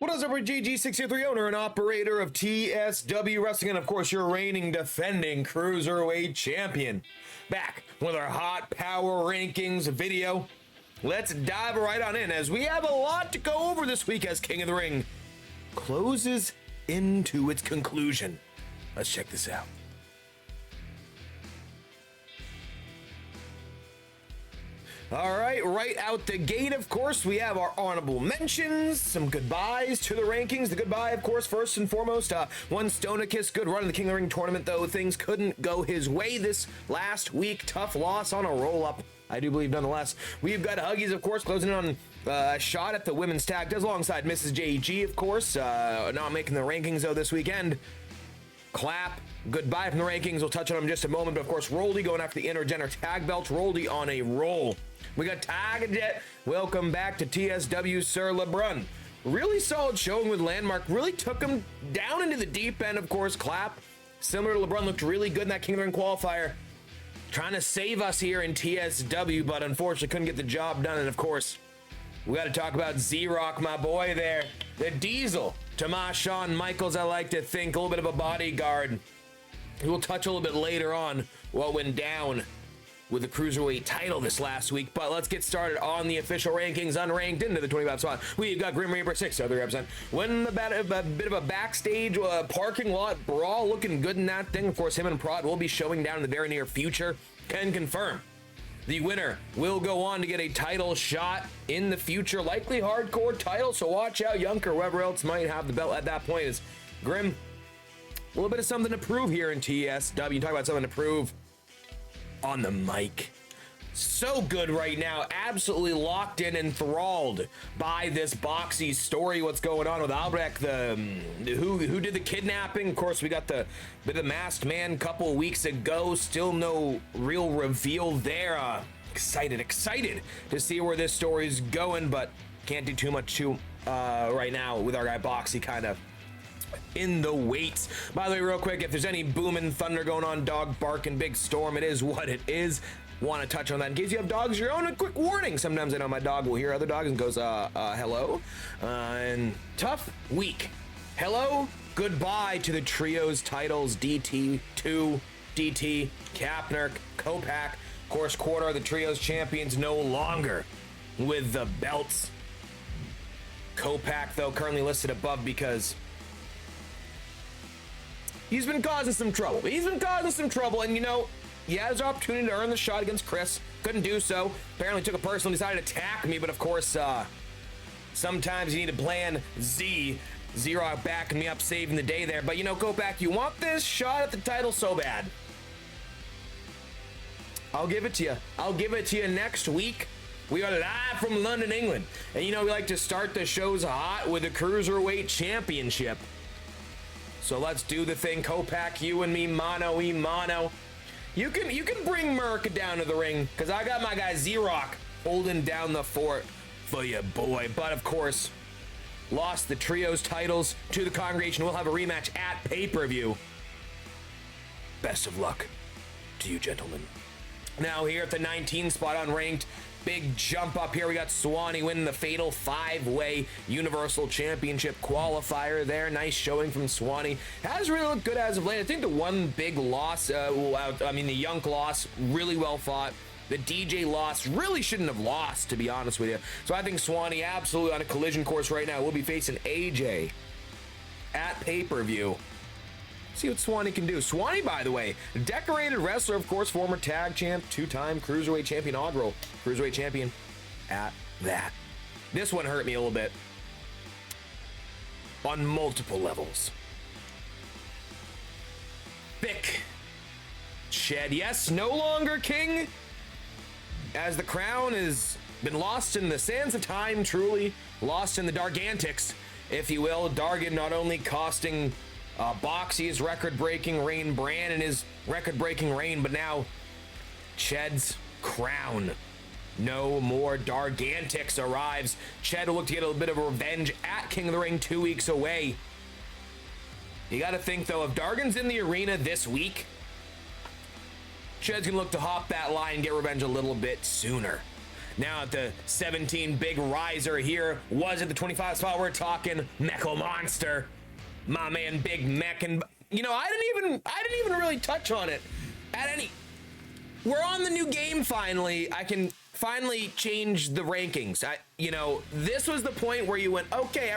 What is up, GG603, owner and operator of TSW Wrestling, and of course your reigning defending Cruiserweight Champion. Back with our Hot Power Rankings video. Let's dive right on in as we have a lot to go over this week as King of the Ring closes into its conclusion. Let's check this out. All right out the gate, of course, we have our honorable mentions, some goodbyes to the rankings. The goodbye, of course, first and foremost, one Stonicus, good run in the King of the Ring tournament, though things couldn't go his way this last week. Tough loss on a roll-up, I do believe, nonetheless. We've got Huggies, of course, closing in on a shot at the women's tag, does alongside Mrs. JG, of course, not making the rankings, though, this weekend. Clap, goodbye from the rankings. We'll touch on them in just a moment, but of course, Roldy going after the Intergender tag belts. Roldy on a roll. We got Jet. Welcome back to TSW, Sir LeBrun. Really solid showing with Landmark. Really took him down into the deep end, of course. Clap, similar to LeBrun, looked really good in that King of the Ring qualifier. Trying to save us here in TSW, but unfortunately couldn't get the job done. And of course, we got to talk about Z-Rock, my boy there. The Diesel. Tomas Shawn Michaels, I like to think, a little bit of a bodyguard. We'll touch a little bit later on what went down with the Cruiserweight title this last week, but let's get started on the official rankings, unranked into the 25 spot. We've got Grim Reaper 6, other represent. Winning a bit of a backstage parking lot brawl, looking good in that thing. Of course, him and Prod will be showing down in the very near future. Can confirm the winner will go on to get a title shot in the future, likely hardcore title, so watch out, Yunk or whoever else might have the belt at that point. Is Grim, a little bit of something to prove here in TSW. Talk about something to prove on the mic. So good right now, absolutely locked in, enthralled by this Boxie story. What's going on with Albrecht, who did the kidnapping? Of course, we got the masked man a couple of weeks ago. Still no real reveal there. Excited to see where this story's going, but can't do too much right now with our guy Boxie kind of in the weights. By the way, real quick, if there's any booming thunder going on, dog barking, big storm, it is what it is. Want to touch on that in case you have dogs of your own. A quick warning, sometimes I know my dog will hear other dogs and goes hello. And tough week. Hello, goodbye to the trios titles. DT2, DT, Kapner, Kopak. Of course, Quarter of the trios champions no longer with the belts. Kopak, though, currently listed above because he's been causing some trouble. And you know, he had his opportunity to earn the shot against Chris. Couldn't do so. Apparently took a personal, decided to attack me, but of course, sometimes you need to plan Z. Z-Rock backing me up, saving the day there. But you know, Kopak, you want this shot at the title so bad. I'll give it to you. I'll give it to you next week. We are live from London, England. And you know, we like to start the shows hot with the Cruiserweight Championship. So let's do the thing, Kopak, you and me, mano y mano. You can bring Merc down to the ring, because I got my guy Z-Rock holding down the fort for you, boy. But of course, lost the trios titles to the congregation. We'll have a rematch at pay-per-view. Best of luck to you, gentlemen. Now here at the 19 spot unranked, big jump up here. We got Swanee winning the fatal 5-way Universal Championship qualifier there. Nice showing from Swanee. Has really looked good as of late. I think the one big loss, the Yunk loss, really well fought. The DJ loss really shouldn't have lost, to be honest with you. So I think Swanee absolutely on a collision course right now. We'll be facing AJ at pay-per-view. See what Swanee can do. Swanee, by the way, decorated wrestler, of course, former tag champ, two-time Cruiserweight champion, inaugural Cruiserweight champion at that. This one hurt me a little bit on multiple levels. Thick Shed, yes, no longer king, as the crown has been lost in the sands of time, truly lost in the Dargantics, if you will. Dargan not only costing Boxie his record-breaking reign, Brandon his record-breaking reign, but now Ched's crown. No more Dargantics arrives. Ched will look to get a little bit of revenge at King of the Ring 2 weeks away. You got to think, though, if Dargan's in the arena this week, Ched's going to look to hop that line and get revenge a little bit sooner. Now at the 17, big riser here. Was it the 25 spot? We're talking Mecha Monster. My man, Big Mech. And, you know, I didn't even really touch on it at any... We're on the new game finally. I can finally change the rankings. You know, this was the point where you went, okay,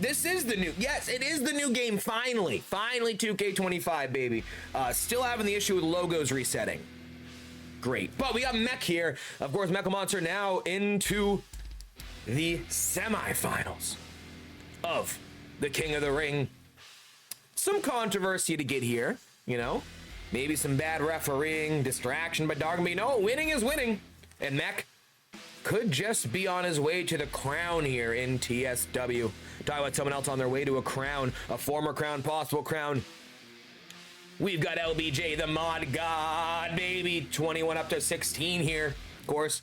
this is the new, yes, it is the new game finally. Finally 2K25, baby. Still having the issue with logos resetting. Great. But we got Mech here. Of course, Mecha Monster now into the semifinals of the King of the Ring. Some controversy to get here, you know. Maybe some bad refereeing, distraction by Dargon, but you know, winning is winning. And Mech could just be on his way to the crown here in TSW. Talk about someone else on their way to a crown, a former crown, possible crown. We've got LBJ, the mod god, baby. 21 up to 16 here, of course.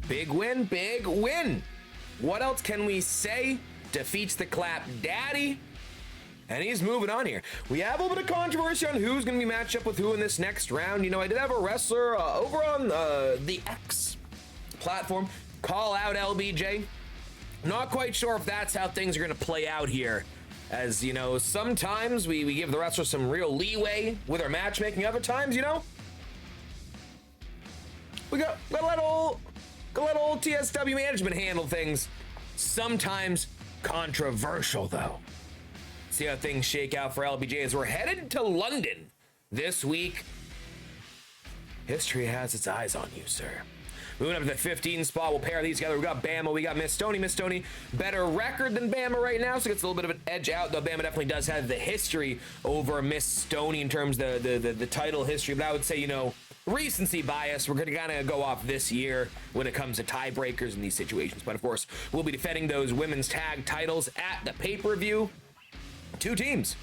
Big win, big win. What else can we say? Defeats the Clap Daddy. And he's moving on here. We have a little bit of controversy on who's going to be matched up with who in this next round. You know, I did have a wrestler over on the X platform call out LBJ. Not quite sure if that's how things are going to play out here. As, you know, sometimes we give the wrestler some real leeway with our matchmaking. Other times, you know, we got let old TSW management handle things. Sometimes controversial, though. See how things shake out for LBJ as we're headed to London this week. History has its eyes on you, sir. Moving up to the 15 spot, we'll pair these together. We got Bama, we got Miss Stoney. Miss Stoney, better record than Bama right now, so gets a little bit of an edge out, though Bama definitely does have the history over Miss Stoney in terms of the title history. But I would say, you know, recency bias, we're going to kind of go off this year when it comes to tiebreakers in these situations. But of course, we'll be defending those women's tag titles at the pay-per-view. Two teams.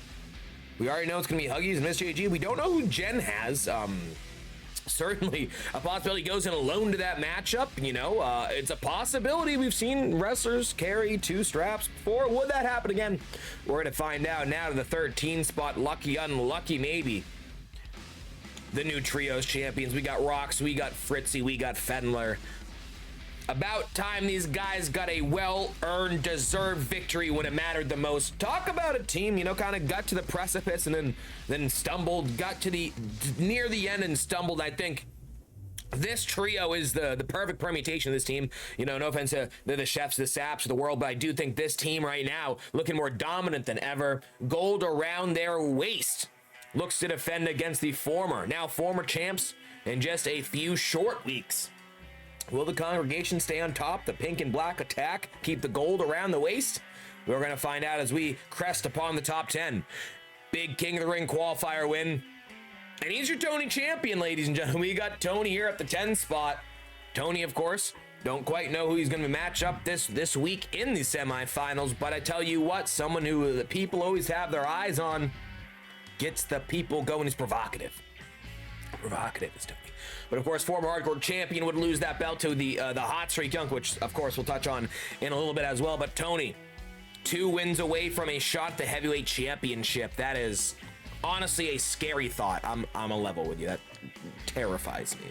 We already know it's going to be Huggies and Miss JG. We don't know who Jen has. Certainly a possibility goes in alone to that matchup. You know, it's a possibility. We've seen wrestlers carry two straps before. Would that happen again? We're going to find out now to the 13 spot. Lucky, unlucky, maybe. The new trios champions. We got Rox, we got Fritzy, we got Fendler. About time these guys got a well-earned, deserved victory when it mattered the most. Talk about a team, you know, kind of got to the precipice and then stumbled, got to the near the end and stumbled. I think this trio is the perfect permutation of this team. You know, no offense to the chefs, the saps of the world, but I do think this team right now looking more dominant than ever. Gold around their waist. Looks to defend against the now former champs in just a few short weeks. Will the congregation stay on top? The pink and black attack, keep the gold around the waist? We're going to find out as we crest upon the top 10. Big King of the Ring qualifier win. And he's your Tony champion, ladies and gentlemen. We got Tony here at the 10 spot. Tony, of course, don't quite know who he's going to match up this week in the semifinals. But I tell you what, someone who the people always have their eyes on gets the people going. He's provocative. Provocative is Tony. But of course, former hardcore champion would lose that belt to the Hot Streak Young, which of course we'll touch on in a little bit as well. But Tony, 2 wins away from a shot at the heavyweight championship. That is honestly a scary thought. I'm a level with you. That terrifies me.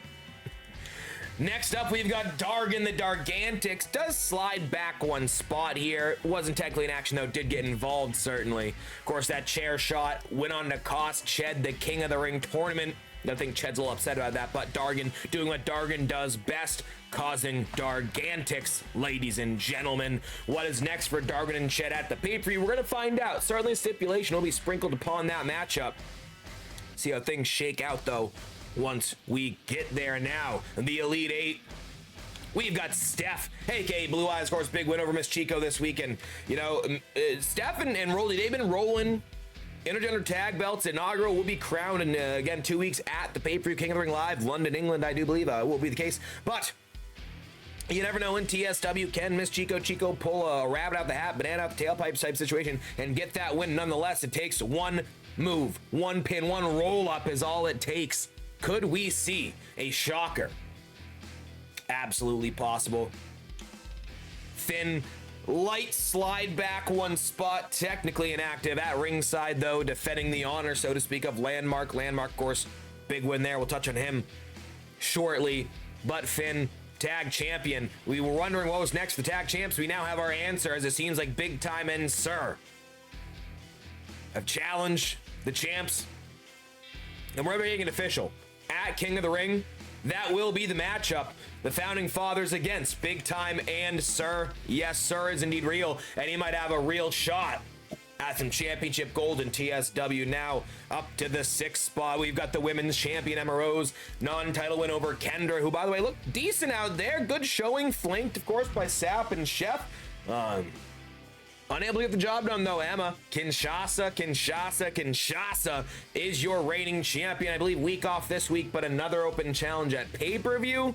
Next up, we've got Dargon. The Dargantix does slide back 1 spot here. Wasn't technically in action, though. Did get involved, certainly. Of course, that chair shot went on to cost Ched the King of the Ring tournament. I think Ched's a little upset about that, but Dargon doing what Dargon does best, causing Dargantix, ladies and gentlemen. What is next for Dargon and Ched at the pay-per-view? We're going to find out. Certainly a stipulation will be sprinkled upon that matchup. See how things shake out, though, once we get there now. The Elite 8. We've got Steph, aka Blue Eyes, of course, big win over Miss Chico this weekend. You know, Steph and Rolly, they've been rolling. Intergender tag belts inaugural will be crowned in, again, 2 weeks at the pay-per-view King of the Ring Live, London, England, I do believe will be the case. But you never know in TSW, can Miss Chico pull a rabbit out the hat, banana out the tailpipe type situation and get that win nonetheless. It takes 1 move, 1 pin, 1 roll-up is all it takes. Could we see a shocker? Absolutely possible. Finn, light slide back 1 spot, technically inactive at ringside, though, defending the honor, so to speak, of Landmark. Landmark, of course, big win there. We'll touch on him shortly. But Finn tag champion. We were wondering what was next for the tag champs. We now have our answer, as it seems like Big Time and Sir have challenged the champs, and we're making it official at King of the Ring. That will be the matchup. The Founding Fathers against Big Time and Sir. Yes, Sir is indeed real, and he might have a real shot at some championship gold in TSW. Now up to the 6th spot, we've got the women's champion Emma Rose, non-title win over Kendra, who by the way looked decent out there. Good showing, flanked of course by Sap and Chef. Unable to get the job done though. Emma, Kinshasa is your reigning champion. I believe week off this week, but another open challenge at pay-per-view.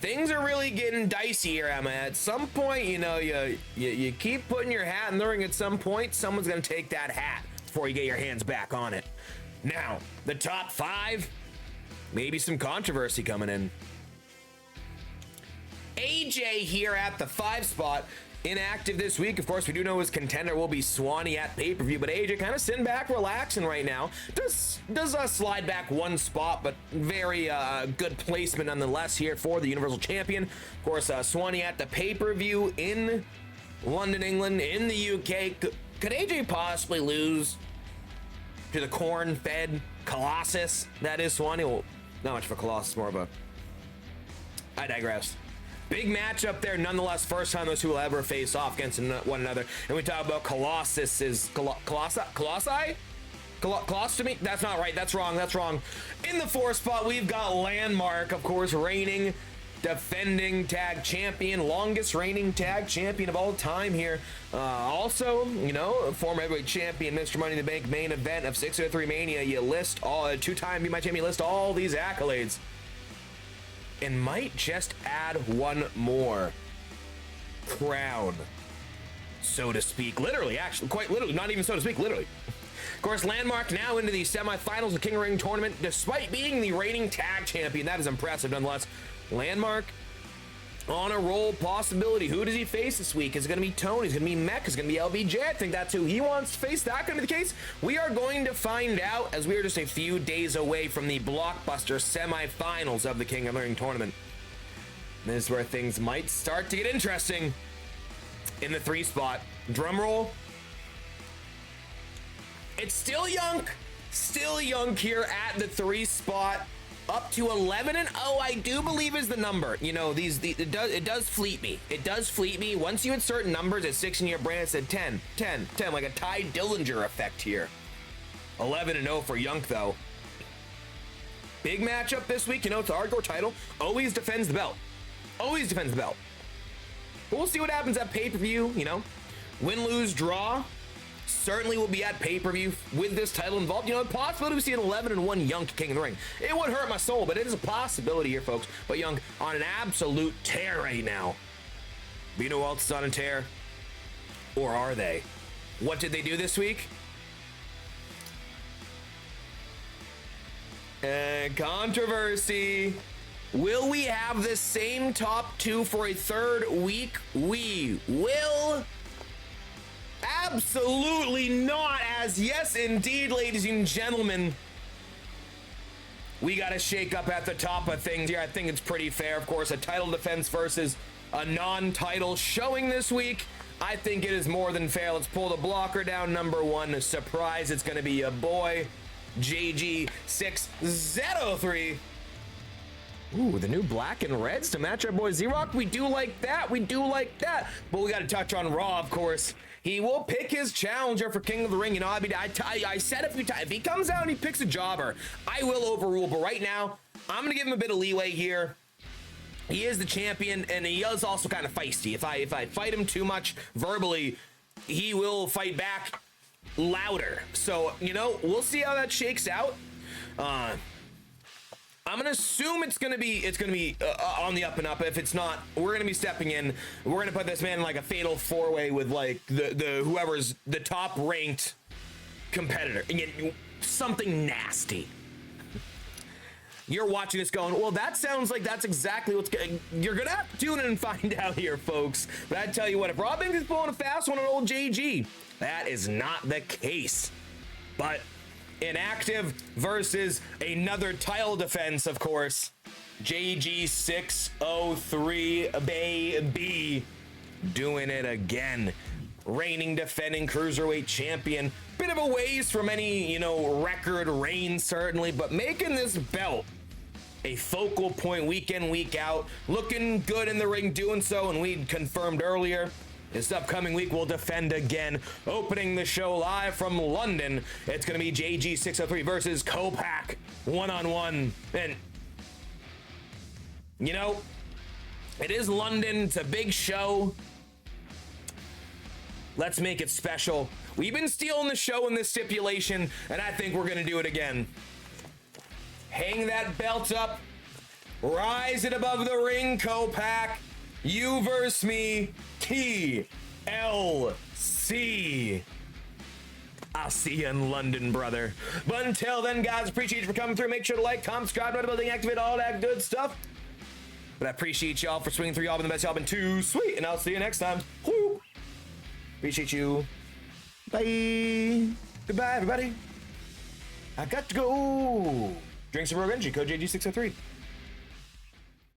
Things are really getting dicey here, Emma. At some point, you know, you keep putting your hat in the ring. At some point, someone's gonna take that hat before you get your hands back on it. Now, the top 5, maybe some controversy coming in. AJ here at the 5 spot. Inactive this week. Of course, we do know his contender will be Swanee at pay-per-view, but AJ kind of sitting back, relaxing right now. Does slide back 1 spot, but very good placement nonetheless here for the Universal Champion. Of course, Swanee at the pay-per-view in London, England, in the UK. Could AJ possibly lose to the corn-fed Colossus? That is Swanee. Well, not much of a Colossus, more of a... I digress. Big matchup there, nonetheless. First time those two will ever face off against one another. And we talk about Colossus is Colossi? Colostomy? That's not right. That's wrong. That's wrong. In the 4th spot, we've got Landmark, of course, reigning, defending tag champion, longest reigning tag champion of all time here. Also, you know, former heavyweight champion, Mr. Money in the Bank, main event of 603 Mania. You list all 2-time Be My Champion. List all these accolades. And might just add one more crown, so to speak. Literally, actually, quite literally, not even so to speak, literally. Of course, Landmark now into the semifinals of the King of the Ring tournament, despite being the reigning tag champion. That is impressive, nonetheless. Landmark on a roll, possibility. Who does he face this week? Is it going to be Tony? Is it going to be Mech? Is it going to be LBJ? I think that's who he wants to face. That going to be the case? We are going to find out, as we are just a few days away from the blockbuster semifinals of the King of the Ring tournament. This is where things might start to get interesting. In the 3 spot, drum roll. It's still young here at the 3 spot. Up to 11-0, I do believe is the number. You know, it does fleet me. It does fleet me. Once you hit certain numbers at 6 in your brain, it said 10, like a Ty Dillinger effect here. 11-0 for Yunk, though. Big matchup this week. You know, it's the hardcore title. Always defends the belt. Always defends the belt. But we'll see what happens at pay-per-view, you know. Win, lose, draw. Certainly will be at pay-per-view with this title involved. You know, the possibility we see an 11-1 Yunk King of the Ring. It would hurt my soul, but it is a possibility here, folks. But Yunk on an absolute tear right now. But you know who else is on a tear? Or are they? What did they do this week? Controversy. Will we have the same top 2 for a 3rd week? We will. Absolutely not, as yes indeed, ladies and gentlemen, we got to shake up at the top of things here. I think it's pretty fair. Of course, a title defense versus a non-title showing this week. I think it is more than fair. Let's pull the blocker down. Number 1, a surprise. It's going to be your boy JG603. Ooh, the new black and reds to match our boy Z-Rock. We do like that. We do like that. But we got to touch on Raw, of course. He will pick his challenger for King of the Ring. You know, I said a few times, if he comes out and he picks a jobber, I will overrule. But right now, I'm going to give him a bit of leeway here. He is the champion, and he is also kind of feisty. If I fight him too much verbally, he will fight back louder. So, you know, we'll see how that shakes out. I'm gonna assume it's gonna be on the up and up. If it's not, we're gonna be stepping in. We're gonna put this man in like a fatal 4-way with like the whoever's the top ranked competitor. Again, something nasty. You're watching this going, well, that sounds like that's exactly what's going. You're gonna have to tune in and find out here, folks. But I tell you what, if Rob Banks is pulling a fast one on old JG, that is not the case. But inactive versus another title defense, of course. JG603 baby doing it again. Reigning, defending cruiserweight champion. Bit of a ways from any, record reign, certainly, but making this belt a focal point week in, week out. Looking good in the ring doing so, and we confirmed earlier, this upcoming week we'll defend again. Opening the show live from London, it's going to be JG603 versus Kopak one-on-one. And, it is London. It's a big show. Let's make it special. We've been stealing the show in this stipulation, and I think we're going to do it again. Hang that belt up. Rise it above the ring, Kopak. You versus me, TLC. I'll see you in London, brother. But until then, guys, appreciate you for coming through. Make sure to like, comment, subscribe, notification, activate all that good stuff. But I appreciate y'all for swinging through. Y'all been the best. Y'all been too sweet. And I'll see you next time. Woo! Appreciate you. Bye. Goodbye, everybody. I got to go. Drink some Rogue Energy. Code JG603.